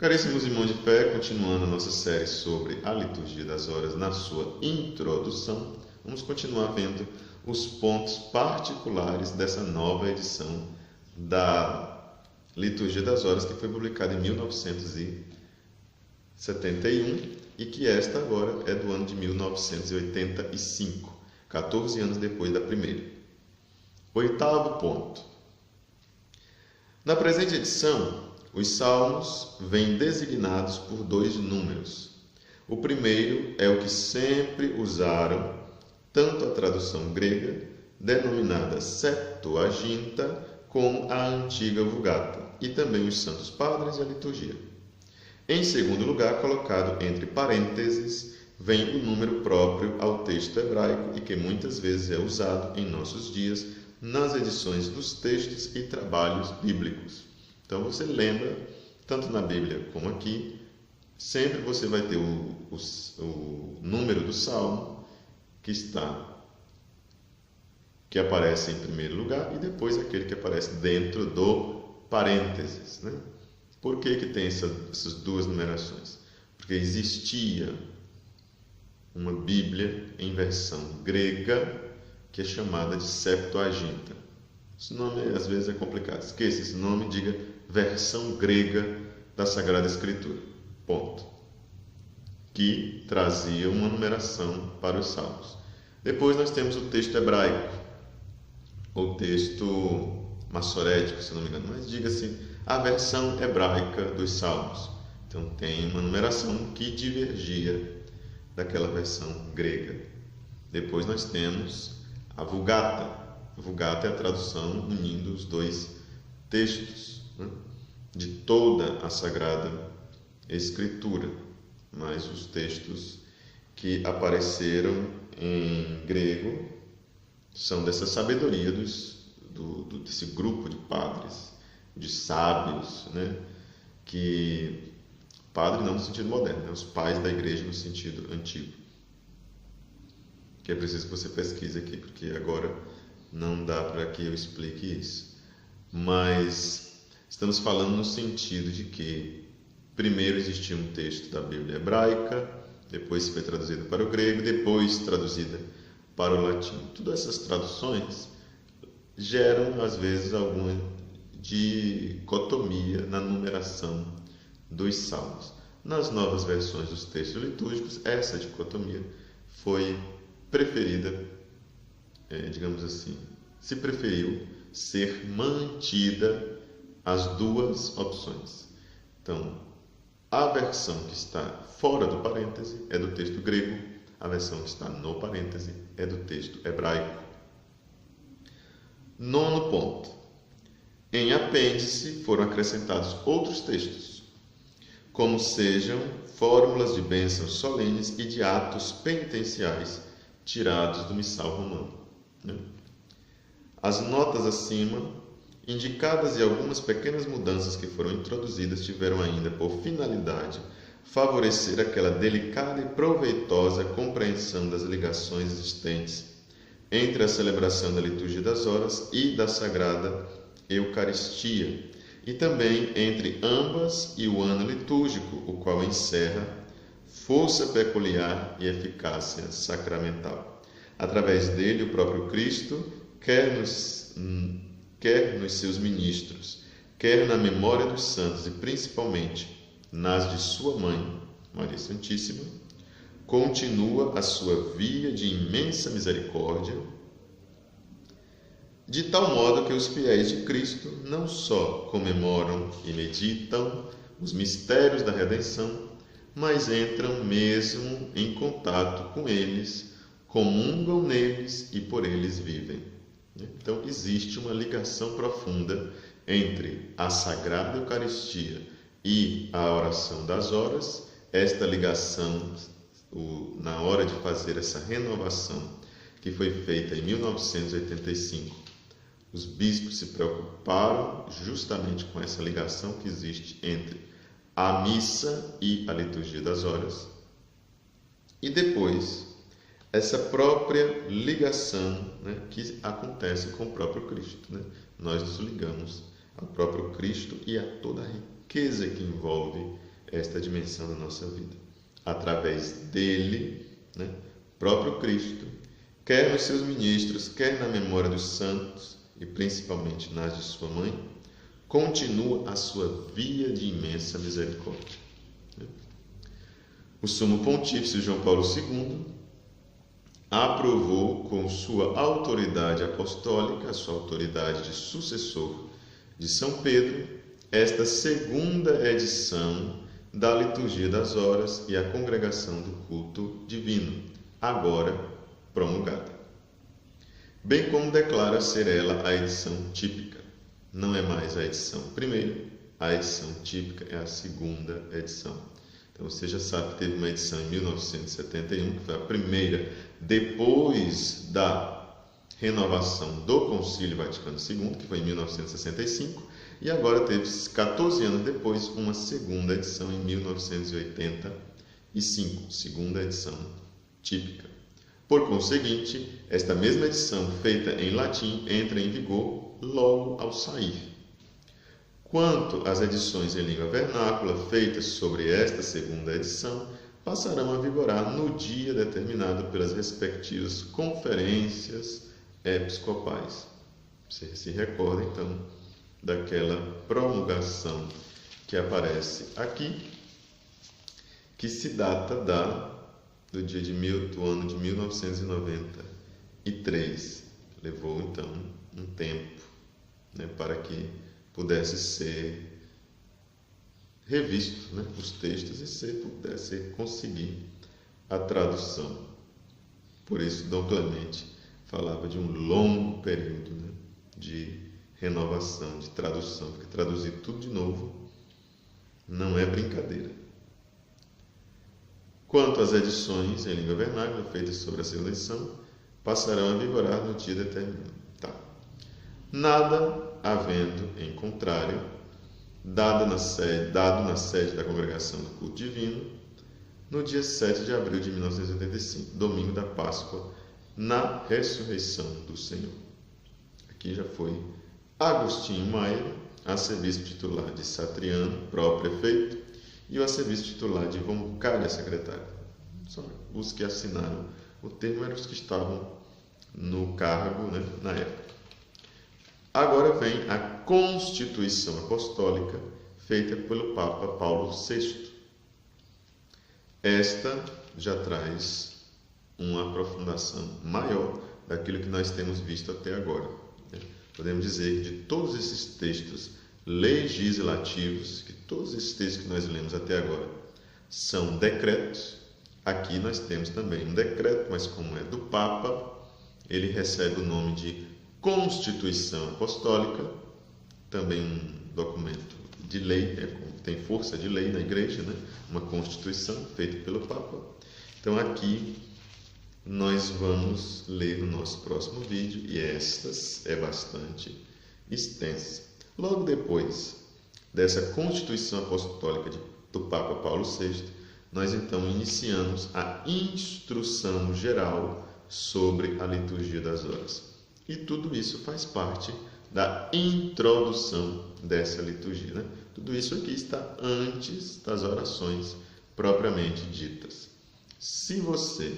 Caríssimos irmãos de fé, continuando a nossa série sobre a liturgia das horas na sua introdução, vamos continuar vendo os pontos particulares dessa nova edição da liturgia das horas que foi publicada em 1971 e que esta agora é do ano de 1985, 14 anos depois da primeira. Oitavo ponto. Na presente edição, os salmos vêm designados por dois números. O primeiro é o que sempre usaram tanto a tradução grega, denominada Septuaginta, como a antiga Vulgata, e também os Santos Padres e a liturgia. Em segundo lugar, colocado entre parênteses, vem o número próprio ao texto hebraico e que muitas vezes é usado em nossos dias nas edições dos textos e trabalhos bíblicos. Então você lembra, tanto na Bíblia como aqui, sempre você vai ter o número do salmo que aparece em primeiro lugar e depois aquele que aparece dentro do parênteses, né? Por que tem essas duas numerações? Porque existia uma Bíblia em versão grega que é chamada de Septuaginta. Esse nome às vezes é complicado. Esqueça esse nome, diga versão grega da Sagrada Escritura. Ponto. Que trazia uma numeração para os salmos. Depois nós temos o texto hebraico, ou texto massorético, se não me engano, mas diga-se a versão hebraica dos salmos. Então tem uma numeração que divergia daquela versão grega. Depois nós temos a Vulgata. A Vulgata é a tradução unindo os dois textos, né, de toda a Sagrada Escritura, mas os textos que apareceram em grego são dessa sabedoria desse grupo de padres, de sábios, né, que padre não no sentido moderno, né, os pais da igreja no sentido antigo, que é preciso que você pesquise aqui, porque agora não dá para que eu explique isso. Mas estamos falando no sentido de que primeiro existia um texto da Bíblia hebraica, depois foi traduzido para o grego, depois traduzida para o latim. Todas essas traduções geram, às vezes, alguma dicotomia na numeração dos salmos. Nas novas versões dos textos litúrgicos, essa dicotomia foi preferida, digamos assim, se preferiu ser mantida as duas opções. Então, a versão que está fora do parêntese é do texto grego, a versão que está no parêntese é do texto hebraico. Nono ponto. Em apêndice foram acrescentados outros textos, como sejam fórmulas de bênçãos solenes e de atos penitenciais tirados do missal romano. As notas acima indicadas e algumas pequenas mudanças que foram introduzidas tiveram ainda por finalidade favorecer aquela delicada e proveitosa compreensão das ligações existentes entre a celebração da liturgia das horas e da Sagrada Eucaristia, e também entre ambas e o ano litúrgico, o qual encerra força peculiar e eficácia sacramental. Através dele, o próprio Cristo, quer nos seus ministros, quer na memória dos santos e principalmente nas de sua mãe, Maria Santíssima, continua a sua via de imensa misericórdia, de tal modo que os fiéis de Cristo não só comemoram e meditam os mistérios da redenção, mas entram mesmo em contato com eles, comungam neles e por eles vivem. Então, existe uma ligação profunda entre a Sagrada Eucaristia e a oração das horas. Esta ligação, na hora de fazer essa renovação, que foi feita em 1985, os bispos se preocuparam justamente com essa ligação que existe entre a missa e a liturgia das horas. E depois, essa própria ligação, né, que acontece com o próprio Cristo. Né? Nós nos ligamos ao próprio Cristo e a toda a riqueza que envolve esta dimensão da nossa vida. Através dele, né, próprio Cristo, quer nos seus ministros, quer na memória dos santos e principalmente nas de sua mãe, continua a sua via de imensa misericórdia. O Sumo Pontífice João Paulo II aprovou com sua autoridade apostólica, a sua autoridade de sucessor de São Pedro, esta segunda edição da Liturgia das Horas e a Congregação do Culto Divino, agora promulgada. Bem como declara ser ela a edição típica. Não é mais a edição primeira, a edição típica é a segunda edição. Então você já sabe que teve uma edição em 1971, que foi a primeira depois da renovação do Concílio Vaticano II, que foi em 1965, e agora teve, 14 anos depois, uma segunda edição em 1985, segunda edição típica. Por conseguinte, esta mesma edição, feita em latim, entra em vigor logo ao sair. Quanto às edições em língua vernácula feitas sobre esta segunda edição, passarão a vigorar no dia determinado pelas respectivas conferências episcopais. Você se recorda, então, daquela promulgação que aparece aqui, que se data do ano de 1993. Levou, então, um tempo, né, para que pudesse ser revisto, né, os textos e pudesse conseguir a tradução. Por isso, Dom Clemente falava de um longo período, né, de renovação, de tradução, porque traduzir tudo de novo não é brincadeira. Quanto às edições em língua vernácula feitas sobre a segunda edição, passarão a vigorar no dia determinado. Tá. Nada havendo em contrário, dado na sede da Congregação do Culto Divino, no dia 7 de abril de 1985, domingo da Páscoa, na ressurreição do Senhor. Aqui já foi Agostinho Maia, arcebispo titular de Satriano, próprio prefeito, e o arcebispo titular de Roncalha, secretário. Só os que assinaram o termo eram os que estavam no cargo, né, na época. Agora vem a Constituição Apostólica, feita pelo Papa Paulo VI. Esta já traz uma aprofundação maior daquilo que nós temos visto até agora. Podemos dizer que de todos esses textos legislativos, que todos esses textos que nós lemos até agora são decretos, aqui nós temos também um decreto, mas como é do Papa, ele recebe o nome de Constituição Apostólica, também um documento de lei, tem força de lei na igreja, né? Uma Constituição feita pelo Papa. Então aqui nós vamos ler no nosso próximo vídeo, e estas é bastante extensa. Logo depois dessa Constituição Apostólica do Papa Paulo VI, nós então iniciamos a instrução geral sobre a liturgia das horas. E tudo isso faz parte da introdução dessa liturgia, né? Tudo isso aqui está antes das orações propriamente ditas. Se você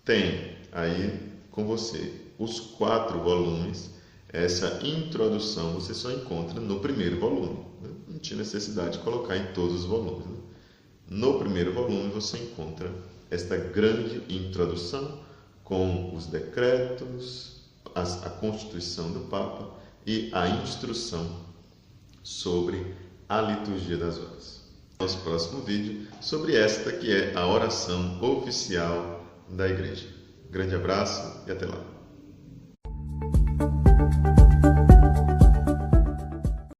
tem aí com você os 4 volumes, essa introdução você só encontra no primeiro volume, né? Não tinha necessidade de colocar em todos os volumes, né? No primeiro volume você encontra esta grande introdução com os decretos, a Constituição do Papa e a instrução sobre a liturgia das horas. Nosso próximo vídeo sobre esta que é a oração oficial da Igreja. Grande abraço e até lá.